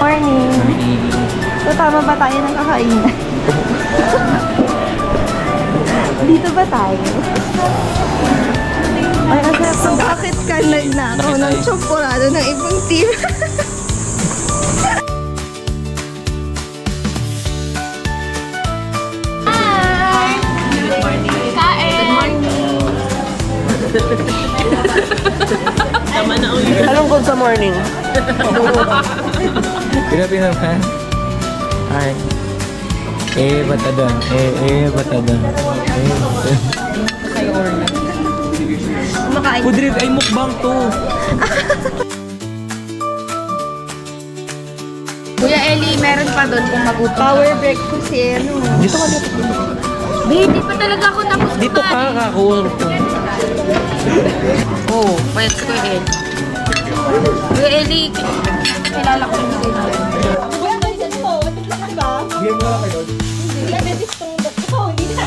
Morning. So, tama ba tayo ng kakainan? Dito ba tayo? Ay, kasi bakit kanag na ako ng tsokolado ng ibang team? Hi! Good morning! Kain! Good morning! Tama na ulit. Anong good sa morning? Grabe naman. Ay. Batada. Batada. Kayo order. Kumakain. Kudrid, ay mukbang to. Kuya Eli, meron pa doon kung magutom. Power breakfast eh, ano? Dito ka dito. Hindi pa talaga ako tapos Dito ka, kakuha ko. Oo, pwede si Kuya Eli. Kuya Eli, kilala ko rin si Kuya Eli. Kuya, bensis mo. Diba? Bigyan mo lang kayo. Hindi, bensis mo. Hindi na.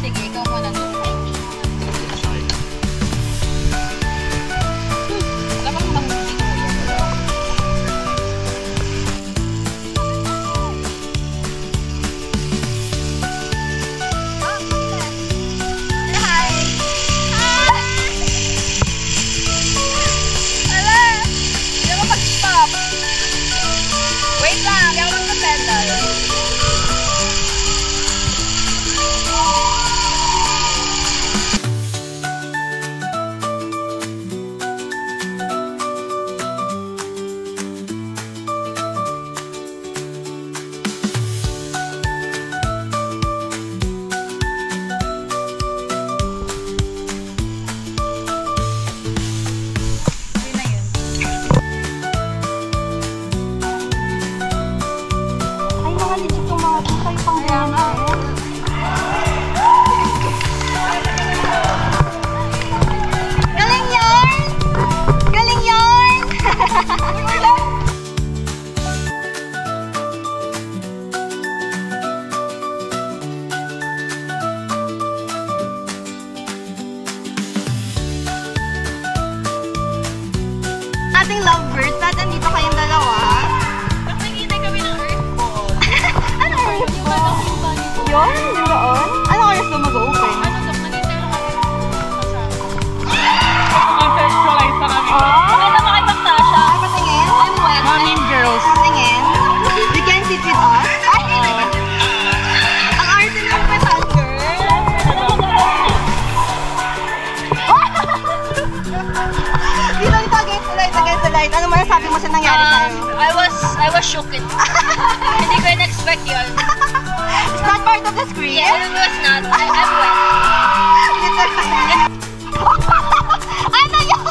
Sige, ikaw muna doon. Wala kang mahuli ko yan. Hi! Hala! Hindi ako mag-stop. Wait lang, hindi ako mag-pedal. Ay, mga legit yung mga ito. Kayo pang gana. Galing yarn! Galing yarn! Ating lovebirds, ba't andito kayong dalawa? Nakikita kami ng earth ball. Ano oras ba? Yun? Yung doon? Ano oras ba mag-open? Ano to? Manintay lang kami ng kasama. Contextualize na kami. Maganda ba kay Baktasha? Ay, patingin? I'm wet. Mean girls. Patingin? You can sit with us? Ay! Ang arte ng petal girl! Dito, dito, against the light. Ano masasabi mo sa nangyari sa'yo? I was shooked. Hindi ko in-expect yun. It's not part of the script? Yeah, it was not. I'm wet. Ano yun?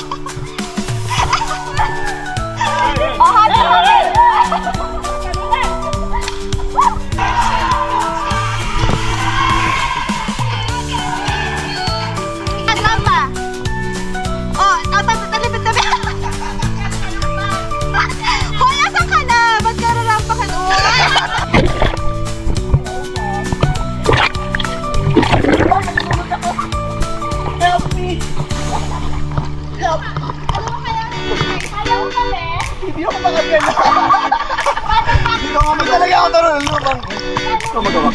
Oh, happy Gamba. Oh, talipid. Hoy, asan ka na? Ba't ka rarampa ka doon? Help me! Help! Ayaw kami. Hindi ako makagana. Hindi ako magalaga. Talaga ako naroon ng lubang. Ito magawa.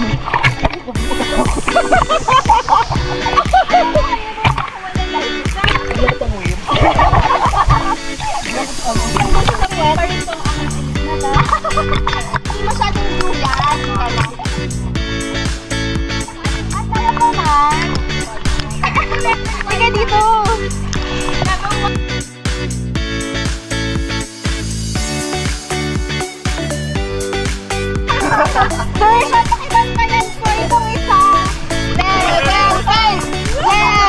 Hindi masyadong duyan. At kaya mo man. Sige dito. Sir, siya pakiban pa yan po itong isa. Bell, bell, bell. Yeah!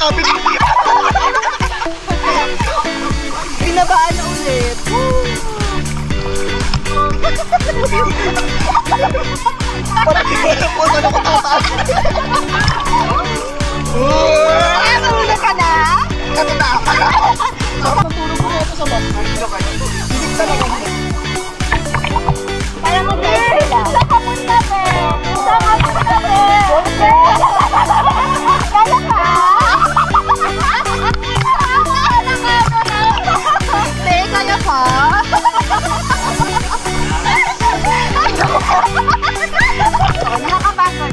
kabit. Binabaan na ulit. Kung ano ko tataas. Natulog ka na? Natulog ko ito sa bus. Hilig talaga. Parang mag-birthday lang. Saan ka punta, pe? Saan ka punta, pe? Kaya ka? Pe, kaya pa? Nakakapagod.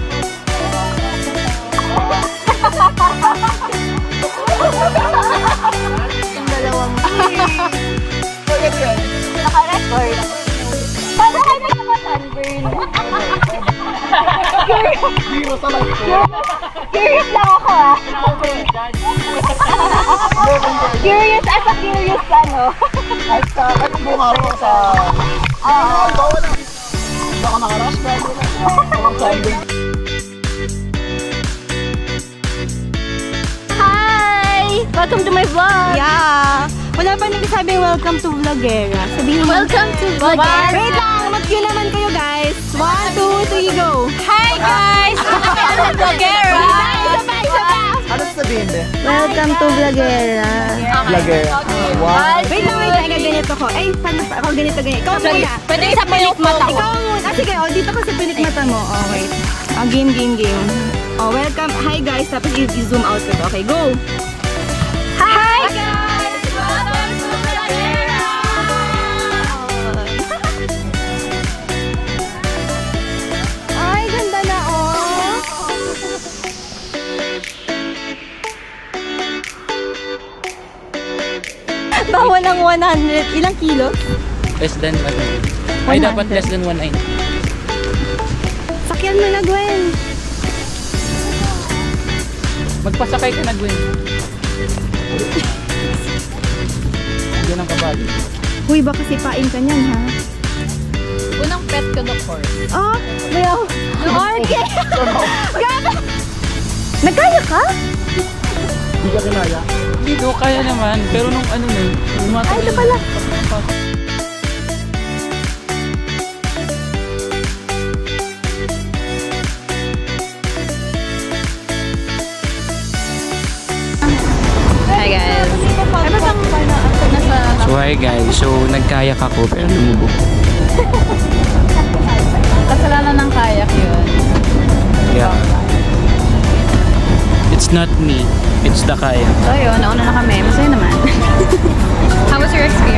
Yung dalawang Bakit yan? naka-record. Paano kayo nagkaka-sunburn? Zero sa life ko. Curious lang ako Curious as a curious ano. Kahit bumaro ko sa... Bawa na. Hindi ako nakarash ka. Walang sunburn. Hi! Welcome to my vlog! Yeah! Wala pa nagsabing welcome to Vlogera. Sabihin mo. Welcome to Vlogera! Wait lang! Mag-cue naman kayo guys! 1, 2, 3, go! Hi guys! Welcome to Vlogera! Isa pa! Ano sabihin din? Welcome to Vlogera. Vlogger. Wow. Wait lang, ganito ko. Eh, paano pa? Ako ganito. Ikaw muna. Pwede sa pilik mata ko. Ikaw muna. Sige, dito ka sa pilik mata mo. Okay. Game. Welcome. Hi guys. Tapos i-zoom out ko. Okay, go. Hi guys! Welcome to Vlogera! Ay, ganda na Bawal ng 100. Ilang kilo? Less than ano. Ay, dapat less than 1.9. Sakyan mo na, Gwen. Magpasakay ka na, Gwen. Yan ang kabali. Huy, baka sipain ka niyan, ha? Unang pet ko na course. Oh, mayaw. Okay. Gaga. Nagkaya ka? Hindi ka kinaya. Dito, kaya naman. Pero nung ano na, Ay, ito pala. Hi guys. Ano bang nasa... So hi guys, so nagkayak ako pero lumubog. Kasalanan ng kayak yun. Yeah. It's not me, it's the kayak. So yun, nauna na kami. Masaya naman. How was your experience?